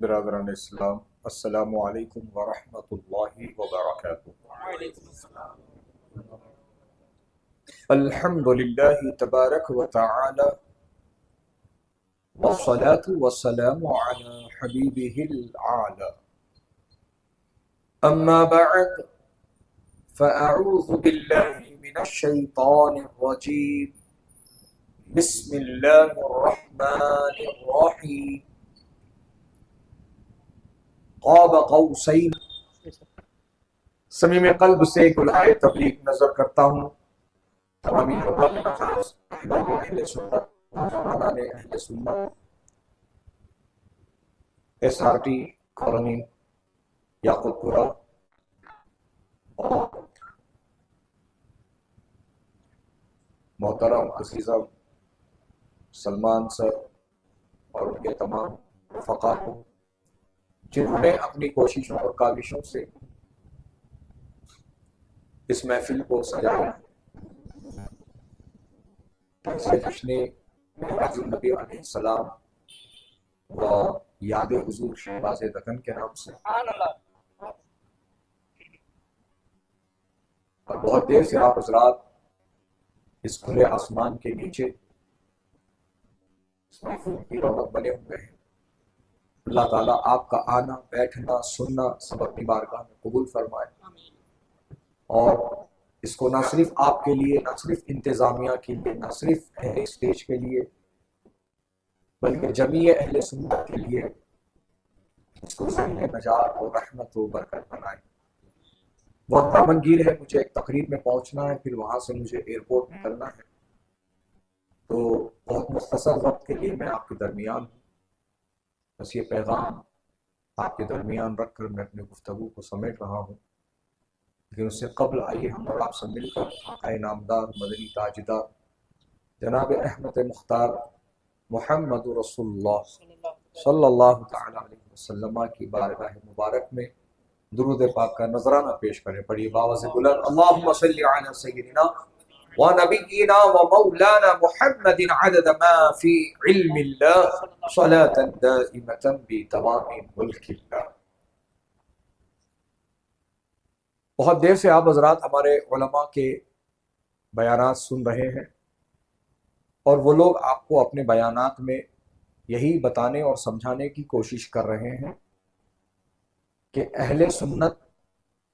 برادران اسلام، السلام علیکم ورحمۃ اللہ وبرکاتہ۔ الحمد للہ تبارک و تعالی والصلاة والسلام علی حبیبہ العالی، اما بعد فاعوذ باللہ من الشیطان الرجیم، بسم اللہ الرحمن الرحیم۔ قاب قوسین، صمیم قلب سے گلہائے تبلیغ نظر کرتا ہوں تمامی اہل سنت ایس آر ٹی کالونی یاقوت پورہ اور محترم عزیزم سلمان سر اور ان کے تمام رفقا کو جنہوں نے اپنی کوششوں اور کاوشوں سے اس محفل کو سجایا ہے، جشن میراج النبی علیہ السلام و یاد حضور شہباز دکن کے نام سے، اور بہت دیر سے آپ حضرات اس کھلے آسمان کے نیچے اس محفل کی رونق بنے ہوئے ہیں۔ اللہ تعالیٰ آپ کا آنا، بیٹھنا، سننا سب اپنی بارگاہ میں قبول فرمائے، اور اس کو نہ صرف آپ کے لیے، نہ صرف انتظامیہ کے لیے، نہ صرف اہل اسٹیج کے لیے، بلکہ جمیع اہل سنت کے لیے اس کو ذریعہ نجات و رحمت و برکت بنائے۔ وقت دامنگیر ہے، مجھے ایک تقریب میں پہنچنا ہے، پھر وہاں سے مجھے ایئرپورٹ نکلنا ہے، تو بہت مختصر وقت کے لیے میں آپ کے درمیان ہوں۔ بس یہ پیغام آپ کے درمیان رکھ کر میں اپنے گفتگو کو سمیٹ رہا ہوں، لیکن اس سے قبل آئیے ہم اور آپ سب مل کر آقا انعامدار مدنی تاجدار جناب احمد مختار محمد رسول اللہ صلی اللہ تعالی علیہ وسلم کی بارگاہ مبارک میں درود پاک کا نذرانہ پیش کریں۔ پڑھیے باواز بلند، اللہم صلی علی سیدنا و نبینا و مولانا محمد عدد ما فی علم اللہ صلاة دائمتا بتمام ملک اللہ۔ بہت دیر سے آپ حضرات ہمارے علماء کے بیانات سن رہے ہیں، اور وہ لوگ آپ کو اپنے بیانات میں یہی بتانے اور سمجھانے کی کوشش کر رہے ہیں کہ اہل سنت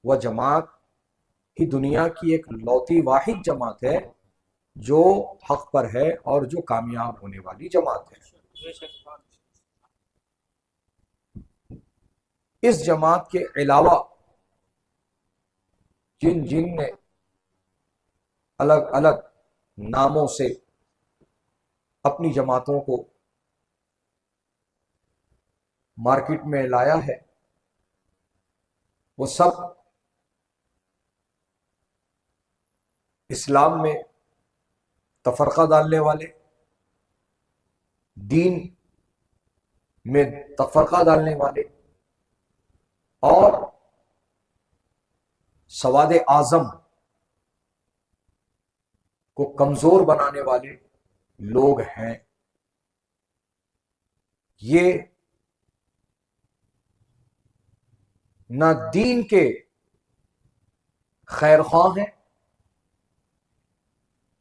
و جماعت ہی دنیا کی ایک لوتی واحد جماعت ہے جو حق پر ہے اور جو کامیاب ہونے والی جماعت ہے۔ اس جماعت کے علاوہ جن نے الگ الگ ناموں سے اپنی جماعتوں کو مارکیٹ میں لایا ہے، وہ سب اسلام میں تفرقہ ڈالنے والے، دین میں تفرقہ ڈالنے والے، اور سواد اعظم کو کمزور بنانے والے لوگ ہیں۔ یہ نہ دین کے خیر خواہ ہیں،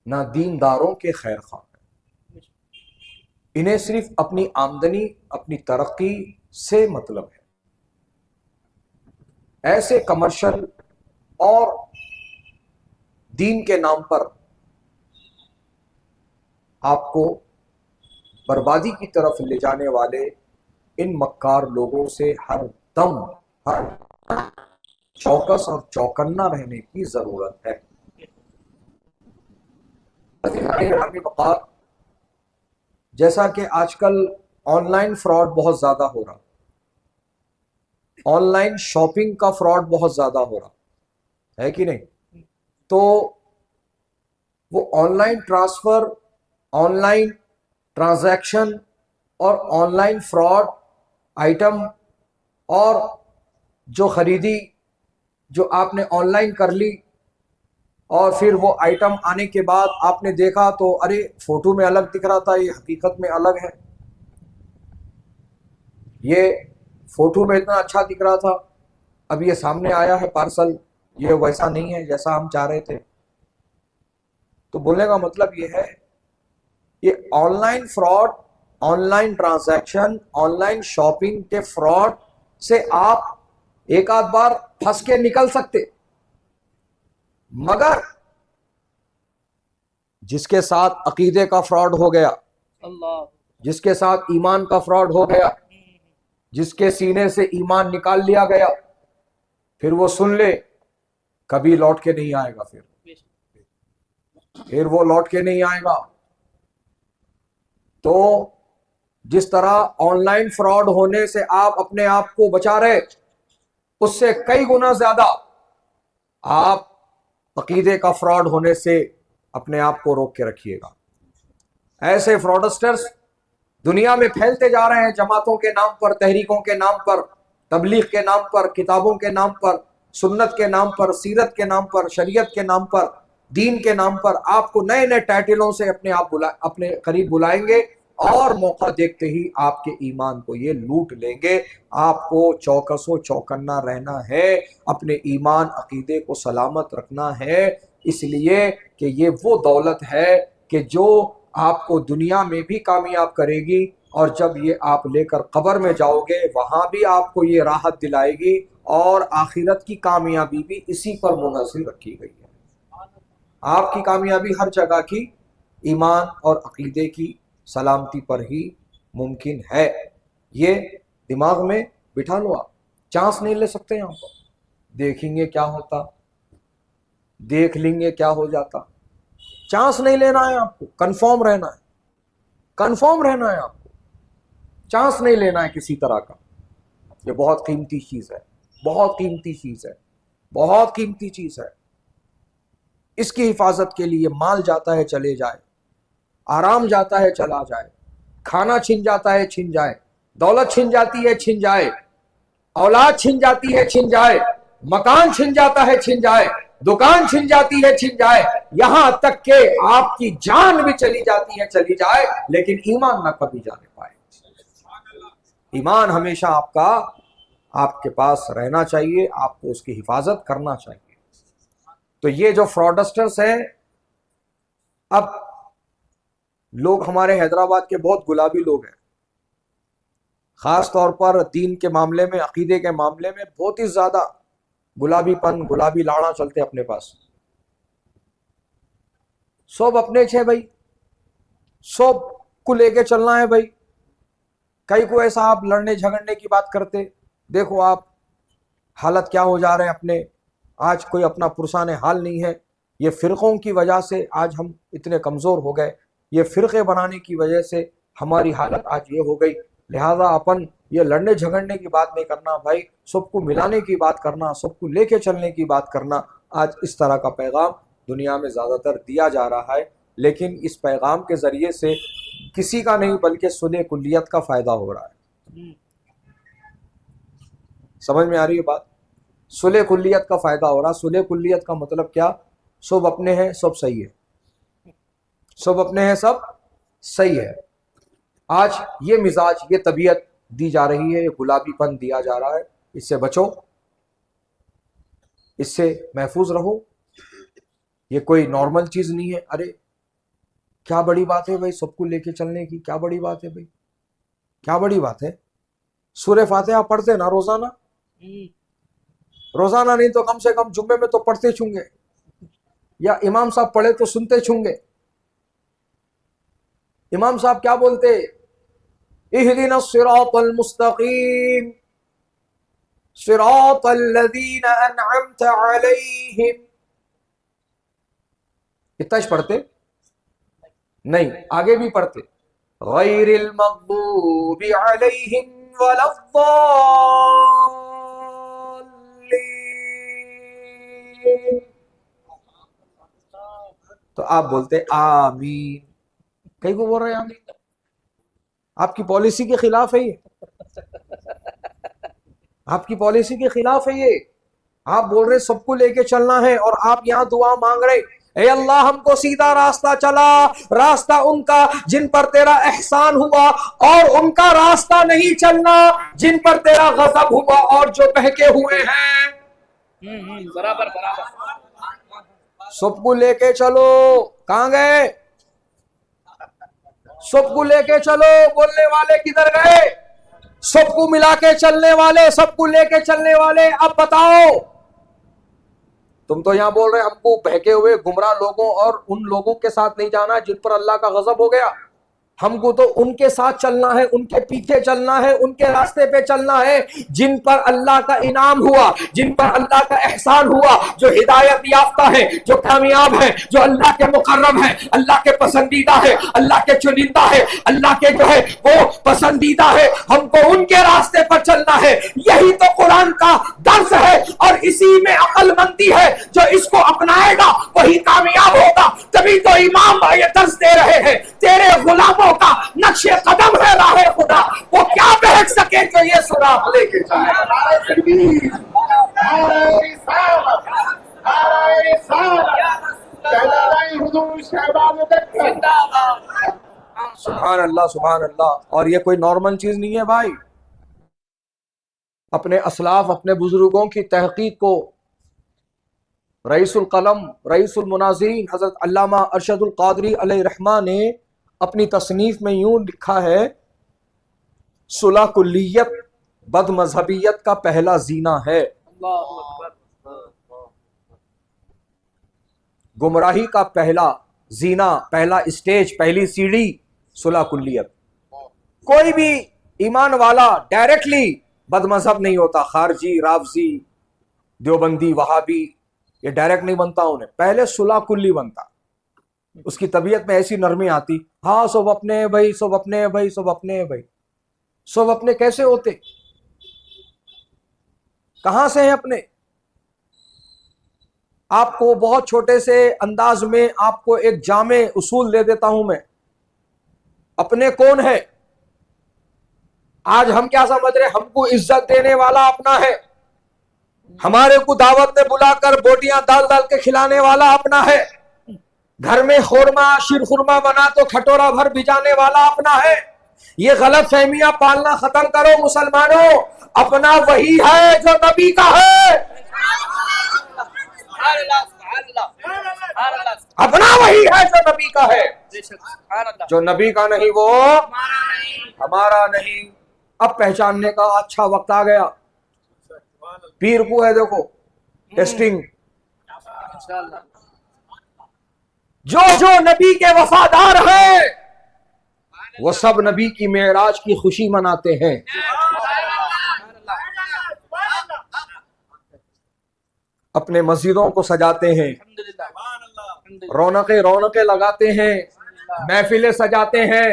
نہ دینداروں کے خیر خواہ ہیں۔ انہیں صرف اپنی آمدنی، اپنی ترقی سے مطلب ہے۔ ایسے کمرشل اور دین کے نام پر آپ کو بربادی کی طرف لے جانے والے ان مکار لوگوں سے ہر دم ہر چوکس اور چوکنا رہنے کی ضرورت ہے۔ جیسا کہ آج کل آن لائن فراڈ بہت زیادہ ہو رہا، آن لائن شاپنگ کا فراڈ بہت زیادہ ہو رہا ہے کہ نہیں، تو وہ on line transfer, on line transaction اور آن لائن فراڈ آئٹم، اور جو خریدی جو آپ نے آن لائن کر لی، اور پھر وہ آئٹم آنے کے بعد آپ نے دیکھا تو ارے فوٹو میں الگ دکھ رہا تھا، یہ حقیقت میں الگ ہے۔ یہ فوٹو میں اتنا اچھا دکھ رہا تھا، اب یہ سامنے آیا ہے پارسل، یہ ویسا نہیں ہے جیسا ہم چاہ رہے تھے۔ تو بولنے کا مطلب یہ ہے، یہ on line fraud, on line transaction, on line shopping کے فراڈ سے آپ ایک آدھ بار پھنس کے نکل سکتے، مگر جس کے ساتھ عقیدے کا فراڈ ہو گیا، جس کے ساتھ ایمان کا فراڈ ہو گیا، جس کے سینے سے ایمان نکال لیا گیا، پھر وہ سن لے کبھی لوٹ کے نہیں آئے گا، پھر وہ لوٹ کے نہیں آئے گا۔ تو جس طرح آن لائن فراڈ ہونے سے آپ اپنے آپ کو بچا رہے، اس سے کئی گنا زیادہ آپ عقیدے کا فراڈ ہونے سے اپنے آپ کو روک کے رکھیے گا۔ ایسے فراڈسٹرز دنیا میں پھیلتے جا رہے ہیں، جماعتوں کے نام پر، تحریکوں کے نام پر، تبلیغ کے نام پر، کتابوں کے نام پر، سنت کے نام پر، سیرت کے نام پر، شریعت کے نام پر، دین کے نام پر آپ کو نئے نئے ٹائٹلوں سے اپنے قریب بلائیں گے، اور موقع دیکھتے ہی آپ کے ایمان کو یہ لوٹ لیں گے۔ آپ کو چوکس و چوکنا رہنا ہے، اپنے ایمان عقیدے کو سلامت رکھنا ہے، اس لیے کہ یہ وہ دولت ہے کہ جو آپ کو دنیا میں بھی کامیاب کرے گی، اور جب یہ آپ لے کر قبر میں جاؤ گے وہاں بھی آپ کو یہ راحت دلائے گی، اور آخرت کی کامیابی بھی اسی پر منحصر رکھی گئی ہے۔ آپ کی کامیابی ہر جگہ کی ایمان اور عقیدے کی سلامتی پر ہی ممکن ہے، یہ دماغ میں بٹھا لو۔ آپ چانس نہیں لے سکتے یہاں پر، دیکھیں گے کیا ہوتا، دیکھ لیں گے کیا ہو جاتا، چانس نہیں لینا ہے آپ کو، کنفرم رہنا ہے، کنفرم رہنا ہے آپ کو، چانس نہیں لینا ہے کسی طرح کا۔ یہ بہت قیمتی چیز ہے، بہت قیمتی چیز ہے، بہت قیمتی چیز ہے۔ اس کی حفاظت کے لیے مال جاتا ہے چلے جائے، آرام جاتا ہے چلا جائے، کھانا چھن جاتا ہے چھن جائے، دولت چھن جاتی ہے چھن جائے، اولاد چھن جاتی ہے چھن جائے، مکان چھن جاتا ہے چھن جائے، دکان چھن جاتی ہے چھن جائے، یہاں تک کہ آپ کی جان بھی چلی جاتی ہے چلی جائے، لیکن ایمان نہ کبھی جانے پائے۔ ایمان ہمیشہ آپ کے پاس رہنا چاہیے، آپ کو اس کی حفاظت کرنا چاہیے۔ تو یہ جو فراڈسٹرز ہیں، اب لوگ ہمارے حیدرآباد کے بہت گلابی لوگ ہیں، خاص طور پر دین کے معاملے میں، عقیدے کے معاملے میں بہت ہی زیادہ گلابی پن، گلابی لاڑا چلتے اپنے پاس۔ سب اپنے چھے بھائی، سب کو لے کے چلنا ہے بھائی، کئی کو ایسا آپ لڑنے جھگڑنے کی بات کرتے، دیکھو آپ حالت کیا ہو جا رہے ہیں اپنے، آج کوئی اپنا پرسان حال نہیں ہے۔ یہ فرقوں کی وجہ سے آج ہم اتنے کمزور ہو گئے، یہ فرقے بنانے کی وجہ سے ہماری حالت آج یہ ہو گئی۔ لہذا اپن یہ لڑنے جھگڑنے کی بات نہیں کرنا بھائی، سب کو ملانے کی بات کرنا، سب کو لے کے چلنے کی بات کرنا۔ آج اس طرح کا پیغام دنیا میں زیادہ تر دیا جا رہا ہے، لیکن اس پیغام کے ذریعے سے کسی کا نہیں بلکہ صلح کلیت کا فائدہ ہو رہا ہے۔ سمجھ میں آ رہی ہے بات؟ صلح کلیت کا فائدہ ہو رہا۔ صلح کلیت کا مطلب کیا؟ سب اپنے ہیں، سب صحیح ہے، سب اپنے ہیں، سب صحیح ہے۔ آج یہ مزاج، یہ طبیعت دی جا رہی ہے، یہ گلابی پن دیا جا رہا ہے، اس سے بچو، اس سے محفوظ رہو۔ یہ کوئی نارمل چیز نہیں ہے۔ ارے کیا بڑی بات ہے بھائی سب کو لے کے چلنے کی، کیا بڑی بات ہے بھائی، کیا بڑی بات ہے؟ سورہ فاتحہ پڑھتے نا روزانہ، روزانہ نہیں تو کم سے کم جمعے میں تو پڑھتے چھوں گے، یا امام صاحب پڑھے تو سنتے چھوں گے۔ امام صاحب کیا بولتے؟ اہدنا الصراط المستقیم صراط الذین انعمت علیہم، اتنا ہی پڑھتے نہیں، آگے بھی پڑھتے غیر المغضوب علیہم ولا الضالین، تو آپ بولتے آمین۔ کئی کو بول رہے ہیں آمین؟ آپ کی پالیسی کے خلاف ہے یہ، آپ کی پالیسی کے خلاف ہے یہ۔ آپ بول رہے سب کو لے کے چلنا ہے، اور آپ یہاں دعا مانگ رہے اے اللہ ہم کو سیدھا راستہ چلا، راستہ ان کا جن پر تیرا احسان ہوا، اور ان کا راستہ نہیں چلنا جن پر تیرا غضب ہوا اور جو بہکے ہوئے ہیں۔ برابر برابر۔ سب کو لے کے چلو، کہاں گئے؟ سب کو لے کے چلو، بولنے والے کدھر گئے؟ سب کو ملا کے چلنے والے، سب کو لے کے چلنے والے، اب بتاؤ۔ تم تو یہاں بول رہے ہم کو بہکے ہوئے گمراہ لوگوں اور ان لوگوں کے ساتھ نہیں جانا جن پر اللہ کا غضب ہو گیا، ہم کو تو ان کے ساتھ چلنا ہے، ان کے پیچھے چلنا ہے، ان کے راستے پہ چلنا ہے جن پر اللہ کا انعام ہوا، جن پر اللہ کا احسان ہوا، جو ہدایت یافتہ ہے، جو کامیاب ہے، جو اللہ کے مقرب ہے، اللہ کے پسندیدہ ہے، اللہ کے چنندہ ہے، اللہ کے جو ہے وہ پسندیدہ ہے، ہم کو ان کے راستے پر چلنا ہے۔ یہی تو قرآن کا درس ہے، اور اسی میں عقل مندی ہے، جو اس کو اپنائے گا وہی کامیاب ہوگا۔ تبھی تو امام یہ درس دے رہے ہیں، تیرے غلاموں کا نقش قدم ہے راہ خدا، وہ کیا بہک سکے جو یہ سراغ لے کے جائے۔ سبحان اللہ سبحان اللہ۔ اور یہ کوئی نارمل چیز نہیں ہے بھائی، اپنے اسلاف اپنے بزرگوں کی تحقیق کو رئیس القلم رئیس المناظرین حضرت علامہ ارشد القادری علیہ رحمہ نے اپنی تصنیف میں یوں لکھا ہے، صلح کلیت بد مذہبیت کا پہلا زینہ ہے، گمراہی کا پہلا زینہ، پہلا اسٹیج، پہلی سیڑھی صلح کلیت۔ کوئی بھی ایمان والا ڈائریکٹلی بد مذہب نہیں ہوتا، خارجی، رافضی، دیوبندی، وہابی، یہ ڈائریکٹ نہیں بنتا، انہیں پہلے صلح کلی بنتا، اس کی طبیعت میں ایسی نرمی آتی، ہاں سب اپنے ہیں بھائی، سب اپنے ہیں بھائی، سب اپنے ہیں بھائی۔ سب اپنے کیسے ہوتے؟ کہاں سے ہیں اپنے؟ آپ کو بہت چھوٹے سے انداز میں آپ کو ایک جامع اصول دے دیتا ہوں میں، اپنے کون ہے؟ آج ہم کیا سمجھ رہے؟ ہم کو عزت دینے والا اپنا ہے، ہمارے کو دعوت میں بلا کر بوٹیاں ڈال ڈال کے کھلانے والا اپنا ہے، گھر میں خورما شیر خورما بنا تو کھٹورا بھر بھجانے والا اپنا ہے۔ یہ غلط فہمیاں پالنا ختم کرو مسلمانوں، اپنا وہی ہے جو نبی کا ہے، اپنا وہی ہے جو نبی کا ہے، جو نبی کا نہیں وہ ہمارا نہیں۔ اب پہچاننے کا اچھا وقت آ گیا، پیر کو ہے دیکھو ٹیسٹنگ، جو جو نبی کے وفادار ہیں وہ سب نبی کی معراج کی خوشی مناتے ہیں۔ اپنے مسجدوں کو سجاتے ہیں، رونقیں لگاتے ہیں، محفلیں سجاتے ہیں،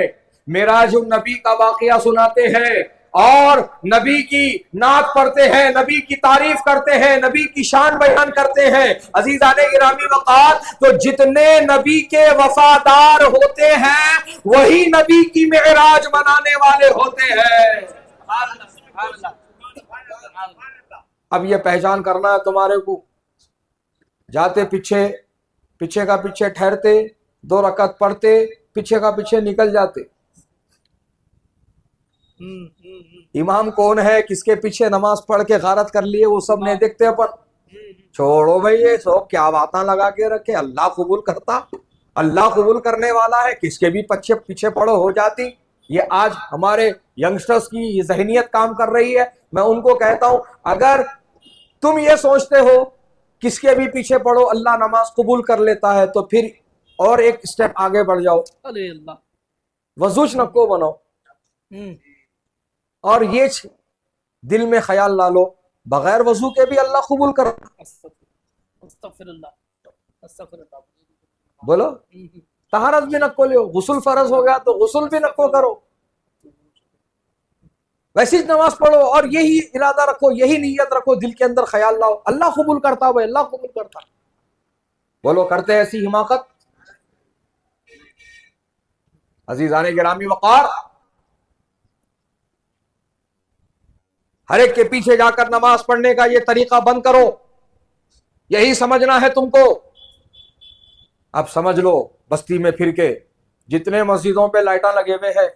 معراج النبی کا واقعہ سناتے ہیں، اور نبی کی نعت پڑھتے ہیں، نبی کی تعریف کرتے ہیں، نبی کی شان بیان کرتے ہیں۔ عزیزان گرامی وقار، تو جتنے نبی کے وفادار ہوتے ہیں وہی نبی کی معراج منانے والے ہوتے ہیں۔ اب یہ پہچان کرنا ہے تمہارے کو، جاتے پیچھے کا پیچھے ٹھہرتے، 2 رکعت پڑھتے، پیچھے کا پیچھے نکل جاتے۔ امام کون ہے، کس کے پیچھے نماز پڑھ کے غارت کر لیے، وہ سب نہیں دیکھتے اپن۔ چھوڑو بھائی، یہ سب کیا باتاں لگا کے رکھے، اللہ قبول کرتا، اللہ قبول کرنے والا ہے، کس کے بھی پیچھے پڑھو ہو جاتی۔ یہ آج ہمارے ینگسٹرز کی یہ ذہنیت کام کر رہی ہے۔ میں ان کو کہتا ہوں، اگر تم یہ سوچتے ہو کس کے بھی پیچھے پڑھو اللہ نماز قبول کر لیتا ہے، تو پھر اور ایک سٹیپ آگے بڑھ جاؤ، وضوش نکو بنو، اور یہ دل میں خیال لا لو بغیر وضو کے بھی اللہ قبول کر۔ بولو طہارت بھی نکو لو، غسل فرض ہو گیا تو غسل بھی نکو کرو، ویسی نماز پڑھو، اور یہی ارادہ رکھو، یہی نیت رکھو، دل کے اندر خیال لاؤ اللہ قبول کرتا، بھائی اللہ قبول کرتا۔ بولو کرتے ایسی حماقت؟ عزیزان گرامی وقار، ہر ایک کے پیچھے جا کر نماز پڑھنے کا یہ طریقہ بند کرو، یہی سمجھنا ہے تم کو اب سمجھ لو بستی میں پھر کے جتنے مسجدوں پہ لائٹاں لگے ہوئے ہیں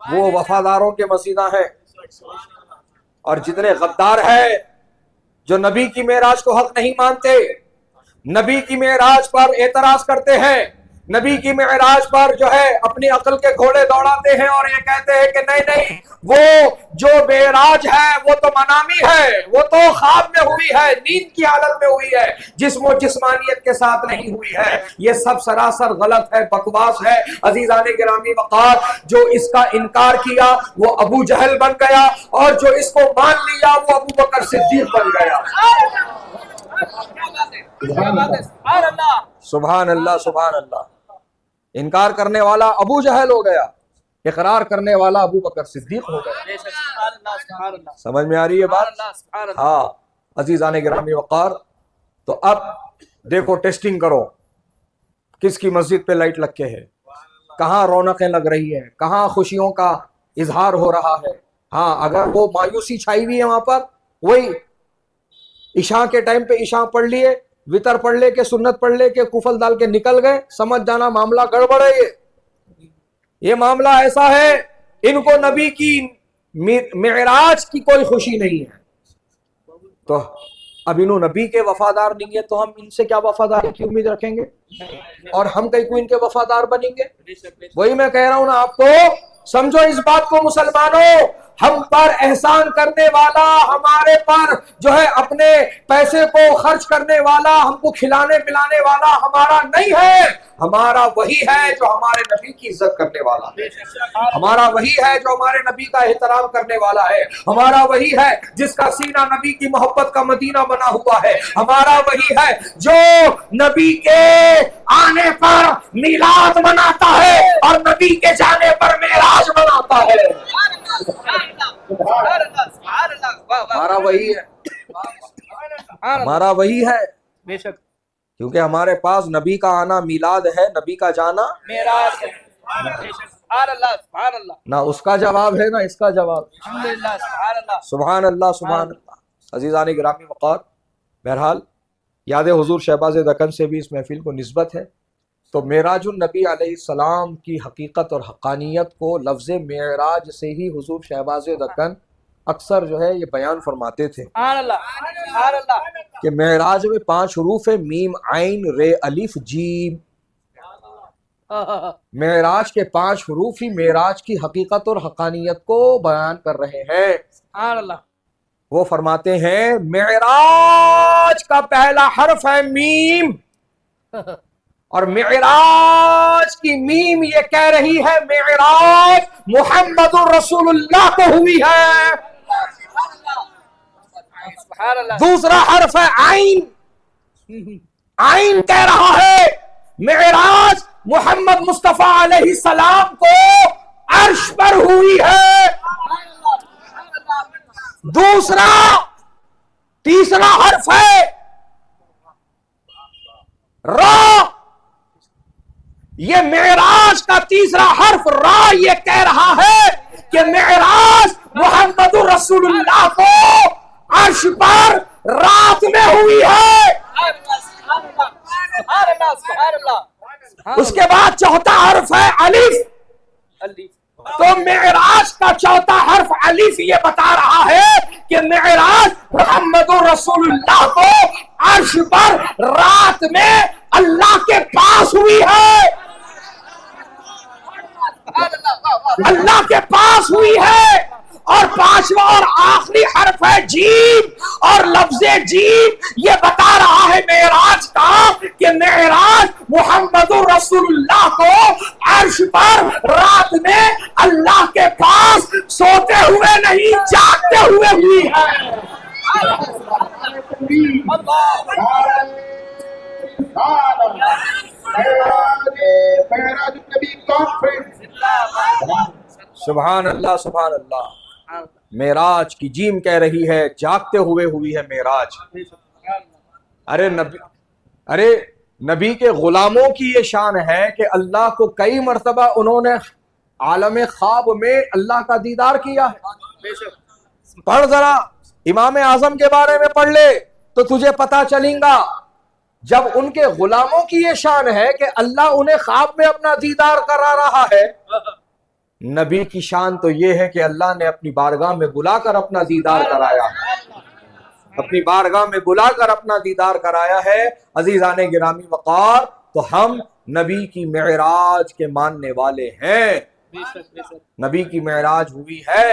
وہ وفاداروں کے مسجداں ہیں، اور جتنے غدار ہیں جو نبی کی معراج کو حق نہیں مانتے، نبی کی معراج پر اعتراض کرتے ہیں، نبی کی معراج پر جو ہے اپنی عقل کے گھوڑے دوڑاتے ہیں اور یہ کہتے ہیں کہ نہیں وہ جو معراج ہے وہ تو منامی ہے، وہ تو خواب میں ہوئی ہے، نیند کی حالت میں ہوئی ہے، جسم و جسمانیت کے ساتھ نہیں ہوئی ہے۔ یہ سب سراسر غلط ہے، بکواس ہے۔ عزیزان گرامی وقار، جو اس کا انکار کیا وہ ابو جہل بن گیا، اور جو اس کو مان لیا وہ ابو بکر صدیق بن گیا۔ سبحان اللہ سبحان اللہ۔ انکار کرنے والا ابو جہل ہو گیا، اقرار کرنے والا ابو بکر صدیق ہو گیا۔ سمجھ میں آ رہی ہے بات؟ ہاں عزیزان گرامی وقار، تو اب دیکھو ٹیسٹنگ کرو کس کی مسجد پہ لائٹ لگ کے ہے، کہاں رونقیں لگ رہی ہیں، کہاں خوشیوں کا اظہار ہو رہا ہے۔ ہاں اگر وہ مایوسی چھائی ہوئی ہے وہاں پر، وہی عشاء کے ٹائم پہ عشاء پڑھ لیے، وطر پڑھ لے کے سنت پڑھ لے کے کفل ڈال کے نکل گئے، سمجھ جانا معاملہ گڑبڑ ہے۔ یہ معاملہ ایسا ہے، ان کو نبی کی معراج کی کوئی خوشی نہیں ہے، تو اب انہوں نبی کے وفادار نہیں ہے تو ہم ان سے کیا وفاداری کی امید رکھیں گے، اور ہم کہیں کو ان کے وفادار بنیں گے؟ وہی میں کہہ رہا ہوں نا آپ کو، سمجھو اس بات کو مسلمانوں، ہم پر احسان کرنے والا، ہمارے پر جو ہے اپنے پیسے کو خرچ کرنے والا، ہم کو کھلانے پلانے والا ہمارا نہیں ہے، ہمارا وہی ہے جو ہمارے نبی کی عزت کرنے والا ہے، ہمارا وہی ہے جو ہمارے نبی کا احترام کرنے والا ہے، ہمارا وہی ہے جس کا سینہ نبی کی محبت کا مدینہ بنا ہوا ہے، ہمارا وہی ہے جو نبی کے آنے پر میلاد مناتا ہے اور نبی کے جانے پر معراج مناتا ہے۔ ہمارا وہی ہے، ہمارا وہی ہے، بے شک، کیونکہ ہمارے پاس نبی کا آنا میلاد ہے، نبی کا جانا معراج ہے۔ بے شک، سبحان اللہ سبحان اللہ، نہ اس کا جواب ہے نہ اس کا جواب۔ الحمدللہ سبحان اللہ۔ سبحان اللہ سبحان اللہ۔ عزیزان گرامی وقار، بہرحال یاد حضور شہباز دکن سے بھی اس محفل کو نسبت ہے، تو معراج النبی علیہ السلام کی حقیقت اور حقانیت کو لفظ معراج سے ہی حضور شہباز دکن اکثر جو ہے یہ بیان فرماتے تھے سبحان اللہ سبحان اللہ۔ کہ معراج میں 5 حروف ہے، میم عین رے الف جیم، معراج کے 5 حروف ہی معراج کی حقیقت اور حقانیت کو بیان کر رہے ہیں۔ سبحان اللہ۔ وہ فرماتے ہیں معراج کا پہلا حرف ہے میم، اور معراج کی میم یہ کہہ رہی ہے معراج محمد الرسول اللہ کو ہوئی ہے۔ سبحان اللہ۔ دوسرا حرف ہے عین، عین کہہ رہا ہے معراج محمد مصطفیٰ علیہ السلام کو عرش پر ہوئی ہے۔ تیسرا حرف ہے را، یہ معراج کا تیسرا حرف را یہ کہہ رہا ہے کہ معراج محمد رسول اللہ کو عرش پر رات میں ہوئی ہے۔ اس کے بعد چوتھا حرف ہے الف، تو معراج کا چوتھا حرف الف یہ بتا رہا ہے کہ معراج محمد رسول اللہ کو عرش پر رات میں اللہ کے پاس ہوئی ہے، اللہ کے پاس ہوئی ہے۔ اور 5واں اور آخری حرف ہے جیم، اور لفظ جیم یہ بتا رہا ہے معراج کا کہ معراج محمد رسول اللہ کو عرش پر رات میں اللہ کے پاس سوتے ہوئے نہیں جاگتے ہوئے ہوئی ہے۔ سبحان اللہ سبحان اللہ۔ معراج کی جیم کہہ رہی ہے جاگتے ہوئے ہوئی ہے معراج۔ ارے نبی کے غلاموں کی یہ شان ہے کہ اللہ کو کئی مرتبہ انہوں نے عالم خواب میں اللہ کا دیدار کیا ہے۔ پڑھ ذرا امام اعظم کے بارے میں پڑھ لے تو تجھے پتا چلیں گا جب ان کے غلاموں کی یہ شان ہے کہ اللہ انہیں خواب میں اپنا دیدار کرا رہا ہے، نبی کی شان تو یہ ہے کہ اللہ نے اپنی بارگاہ میں بلا کر اپنا دیدار کرایا، اپنی بارگاہ میں بلا کر اپنا دیدار کرایا ہے۔ عزیزان گرامی وقار، تو ہم نبی کی معراج کے ماننے والے ہیں۔ نبی کی معراج ہوئی ہے،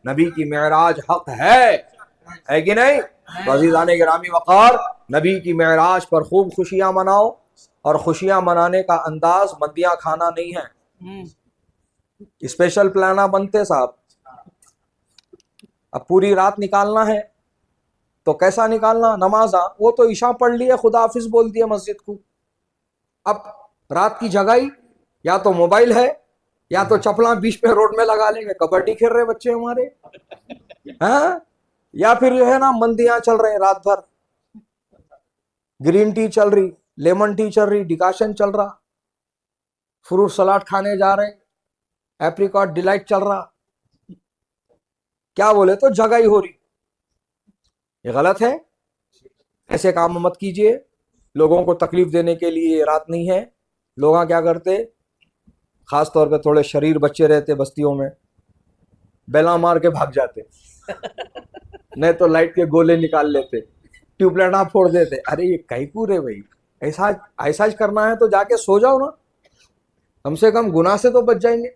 نبی کی معراج حق ہے کہ نہیں؟ تو عزیزان گرامی وقار، نبی کی معراج پر خوب خوشیاں مناؤ، اور خوشیاں منانے کا انداز مندیاں کھانا نہیں ہے، اسپیشل پلانا بنتے صاحب۔ اب پوری رات نکالنا ہے تو کیسا نکالنا؟ نمازاں وہ تو عشاء پڑھ لیے، خدا حافظ بول دیا مسجد کو، اب رات کی جگائی یا تو موبائل ہے یا تو چپلاں بیچ پہ روڈ میں لگا لیں گے، کبڈی کھیل رہے بچے ہمارے، ہاں، یا پھر جو ہے نا مندیاں چل رہے ہیں رات بھر، گرین ٹی چل رہی، لیمن ٹی چل رہی، ڈیکاشن چل رہا، فروٹ سلاڈ کھانے جا رہے ہیں، ایپریکاٹ ڈیلائٹ چل رہا، کیا بولے تو جگائی ہو رہی۔ یہ غلط ہے، ایسے کام مت کیجئے، لوگوں کو تکلیف دینے کے لیے یہ رات نہیں ہے۔ لوگ کیا کرتے، خاص طور پہ تھوڑے شریر بچے رہتے بستیوں میں، بیلا مار کے بھاگ جاتے، نہیں تو لائٹ کے گولے نکال لیتے، ٹیوب لائٹاں پھوڑ دیتے۔ ارے یہ کئی پورے بھائی، ایسا کرنا ہے تو جا کے سو جاؤ نا، کم سے کم گناہ سے تو بچ جائیں گے،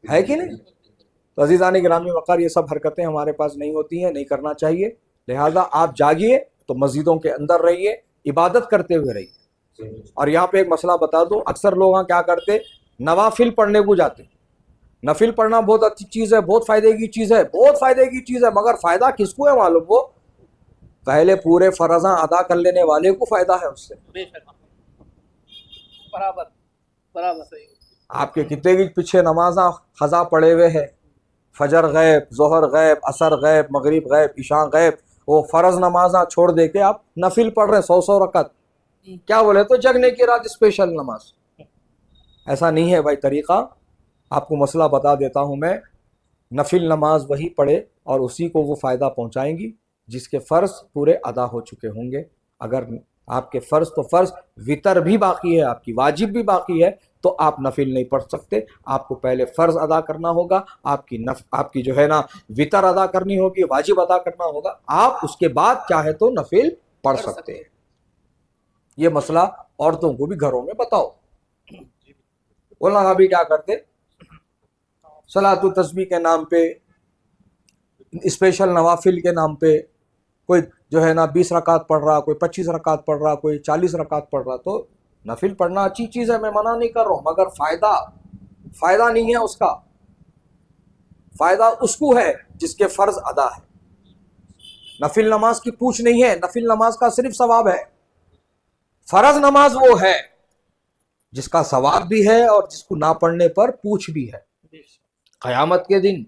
ہے کہ نہیں؟ تو عزیزان گرامی وقار، یہ سب حرکتیں ہمارے پاس نہیں ہوتی ہیں، نہیں کرنا چاہیے۔ لہذا آپ جاگیے تو مسجدوں کے اندر رہیے، عبادت کرتے ہوئے رہیے۔ اور یہاں پہ ایک مسئلہ بتا دوں، اکثر لوگ کیا کرتے، نوافل پڑھنے کو جاتے۔ نفل پڑھنا بہت اچھی چیز ہے، بہت فائدے کی چیز ہے، بہت فائدے کی چیز ہے، مگر فائدہ کس کو ہے معلوم؟ وہ پہلے پورے فرضاں ادا کر لینے والے کو فائدہ ہے اس سے۔ برابر برابر صحیح۔ آپ کے کتنے کی پیچھے نمازاں قضا پڑے ہوئے ہیں، فجر غیب، ظہر غیب، عصر غیب، مغرب غیب، عشاء غیب، وہ فرض نمازاں چھوڑ دے کے آپ نفل پڑھ رہے ہیں 100 رکعت، کیا بولے تو جگنے کی رات اسپیشل نماز۔ ایسا نہیں ہے بھائی طریقہ۔ آپ کو مسئلہ بتا دیتا ہوں میں، نفل نماز وہی پڑھے اور اسی کو وہ فائدہ پہنچائیں گی جس کے فرض پورے ادا ہو چکے ہوں گے۔ اگر آپ کے فرض تو فرض، وطر بھی باقی ہے، آپ کی واجب بھی باقی ہے، تو آپ نفل نہیں پڑھ سکتے۔ آپ کو پہلے فرض ادا کرنا ہوگا، آپ کی جو ہے نا وطر ادا کرنی ہوگی، واجب ادا کرنا ہوگا، آپ اس کے بعد چاہے تو نفل پڑھ سکتے ہیں۔ یہ مسئلہ عورتوں کو بھی گھروں میں بتاؤ۔ وہ لوگ ابھی کیا کرتے، صلاۃ التسبیح کے نام پہ، اسپیشل نوافل کے نام پہ، کوئی جو ہے نا 20 رکعت پڑھ رہا، کوئی 25 رکعت پڑھ رہا، کوئی 40 رکعت پڑھ رہا۔ تو نفل پڑھنا اچھی چیز ہے، میں منع نہیں کر رہا ہوں، مگر فائدہ نہیں ہے اس کا۔ فائدہ اس کو ہے جس کے فرض ادا ہے۔ نفل نماز کی پوچھ نہیں ہے، نفل نماز کا صرف ثواب ہے۔ فرض نماز وہ ہے جس کا ثواب بھی ہے اور جس کو نہ پڑھنے پر پوچھ بھی ہے۔ قیامت کے دن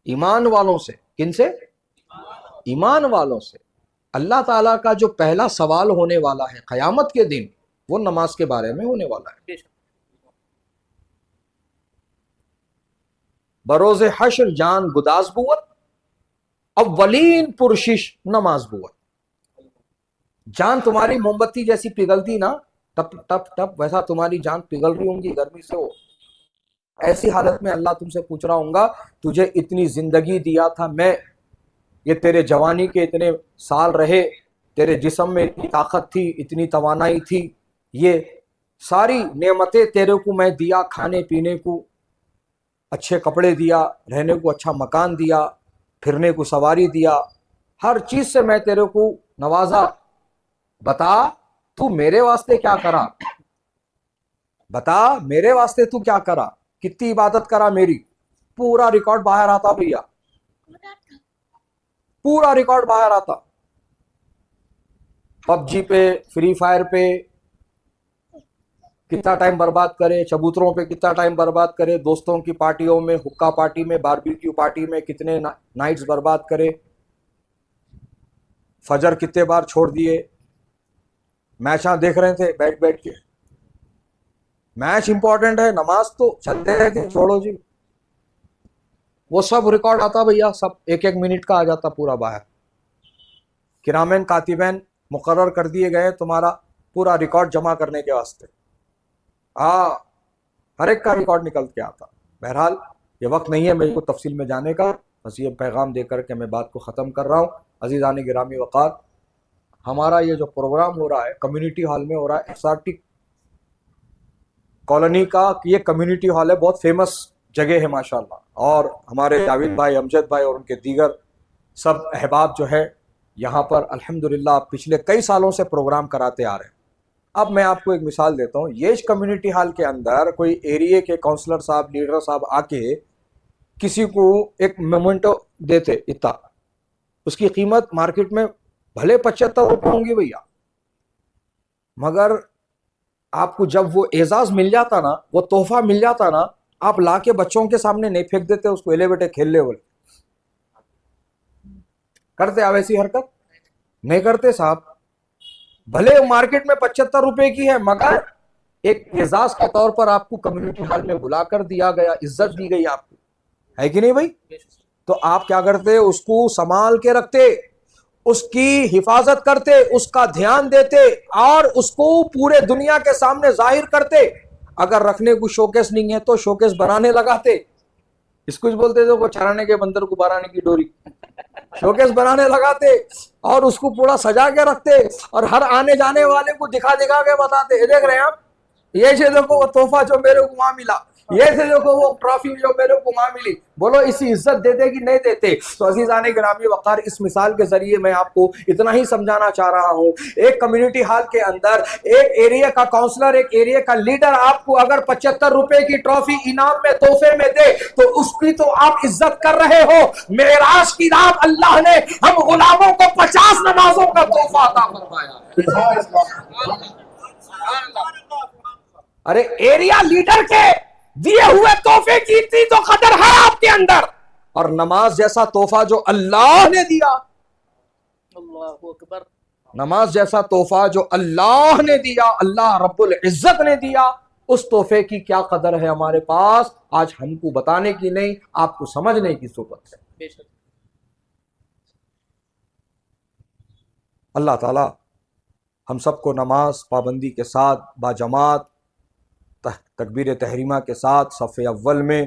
ایمان والوں سے، کن سے؟ ایمان والوں سے اللہ تعالیٰ کا جو پہلا سوال ہونے والا ہے قیامت کے دن، وہ نماز کے بارے میں ہونے والا ہے۔ بروز حشر جان گداز بوت، اولین پرشش نماز بوت۔ جان تمہاری موم بتی جیسی پگھلتی نا، ٹپ ٹپ ٹپ، ویسا تمہاری جان پگھل رہی ہوں گی گرمی سے۔ ہو ایسی حالت میں اللہ تم سے پوچھ رہا ہوں گا، تجھے اتنی زندگی دیا تھا میں، یہ تیرے جوانی کے اتنے سال رہے، تیرے جسم میں اتنی طاقت تھی، اتنی توانائی تھی، یہ ساری نعمتیں تیرے کو میں دیا، کھانے پینے کو اچھے کپڑے دیا، رہنے کو اچھا مکان دیا، پھرنے کو سواری دیا، ہر چیز سے میں تیرے کو نوازا۔ بتا تو میرے واسطے کیا کرا، بتا میرے واسطے تو کیا کرا، کتنی عبادت کرا میری۔ پورا ریکارڈ باہر آتا بھیا، پورا ریکارڈ باہر آتا۔ پب جی پہ، فری فائر پہ کتنا ٹائم برباد کرے، چبوتروں پہ کتنا ٹائم برباد کرے، دوستوں کی پارٹیوں میں، حکا پارٹی میں، باربیکیو پارٹی میں کتنے نائٹس برباد کرے، فجر کتنے بار چھوڑ دیے، میچاں دیکھ رہے تھے بیٹھ کے۔ میچ امپورٹنٹ ہے، نماز تو چلتے رہتے، چھوڑو جی، وہ سب ریکارڈ آتا بھیا، سب ایک ایک منٹ کا آ جاتا پورا باہر۔ کرامین کاتبین مقرر کر دیے گئے تمہارا پورا ریکارڈ جمع کرنے کے واسطے. ہر ایک کا ریکارڈ نکل کے آتا. بہرحال یہ وقت نہیں ہے میرے کو تفصیل میں جانے کا، بس یہ پیغام دے کر کے میں بات کو ختم کر رہا ہوں. عزیزان گرامی وقار، ہمارا یہ جو پروگرام ہو رہا ہے کمیونٹی ہال میں ہو رہا ہے، ایس آر ٹی کالونی کا یہ کمیونٹی ہال ہے، بہت فیمس جگہ ہے ماشاءاللہ. اور ہمارے جاوید بھائی، امجد بھائی اور ان کے دیگر سب احباب جو ہے یہاں پر الحمدللہ پچھلے کئی سالوں سے پروگرام کراتے آ رہے ہیں. اب میں آپ کو ایک مثال دیتا ہوں. یہ کمیونٹی ہال کے اندر کوئی ایریے کے کونسلر صاحب، لیڈر صاحب آ کے کسی کو ایک مومنٹو دیتے، اتنا اس کی قیمت مارکیٹ میں بھلے 75 روپے ہوں گی بھیا، مگر آپ کو جب وہ اعزاز مل جاتا نا، وہ تحفہ مل جاتا نا، آپ لا کے بچوں کے سامنے نہیں پھینک دیتے اس کو، لے بیٹے کھیل لے بولے. کرتے آپ ایسی حرکت؟ نہیں کرتے صاحب. بھلے مارکیٹ میں 75 روپے کی ہے، مگر ایک اعزاز کے طور پر آپ کو کمیونٹی ہال میں بلا کر دیا گیا، عزت دی گئی آپ کو، ہے کہ نہیں بھائی؟ تو آپ کیا کرتے؟ اس کو سنبھال کے رکھتے، اس کی حفاظت کرتے، اس کا دھیان دیتے اور اس کو پورے دنیا کے سامنے ظاہر کرتے. اگر رکھنے کو شوکیس نہیں ہے تو شوکیس بنانے لگاتے. اس کو بولتے تھے وہ چرانے کے بندر کو بaraنے کی ڈوری. شوکیس بنانے لگاتے اور اس کو پورا سجا کے رکھتے اور ہر آنے جانے والے کو دکھا دکھا کے بتاتے، یہ دیکھ رہے ہیں آپ، یہ سے دیکھو وہ تحفہ جو میرے کو وہاں ملا، یہ سے دیکھو وہ ٹرافی جو میرے کو وہاں ملی. بولو اسی عزت دیتے کہ نہیں دیتے؟ تو عزیزان گرامی وقار، اس مثال کے ذریعے میں آپ کو اتنا ہی سمجھانا چاہ رہا ہوں. ایک کمیونٹی ہال کے اندر ایک ایریا کا کاؤنسلر، ایک ایریا کا لیڈر آپ کو اگر 75 روپے کی ٹرافی انعام میں تحفے میں دے تو اس کی تو آپ عزت کر رہے ہو. معراج کی رات اللہ نے ہم غلاموں کو 50 نمازوں کا تحفہ عطا فرمایا. ارے ایریا لیڈر کے دیے ہوئے تحفے کی اتنی تو قدر ہے آپ کے اندر، اور نماز جیسا تحفہ جو اللہ نے دیا، اللہ اکبر، نماز جیسا تحفہ جو اللہ نے دیا، اللہ رب العزت نے دیا، اس تحفے کی کیا قدر ہے ہمارے پاس، آج ہم کو بتانے کی نہیں، آپ کو سمجھنے کی صورت ہے. بے شک. اللہ تعالی ہم سب کو نماز پابندی کے ساتھ باجماعت تکبیر تحریمہ کے ساتھ صف اول میں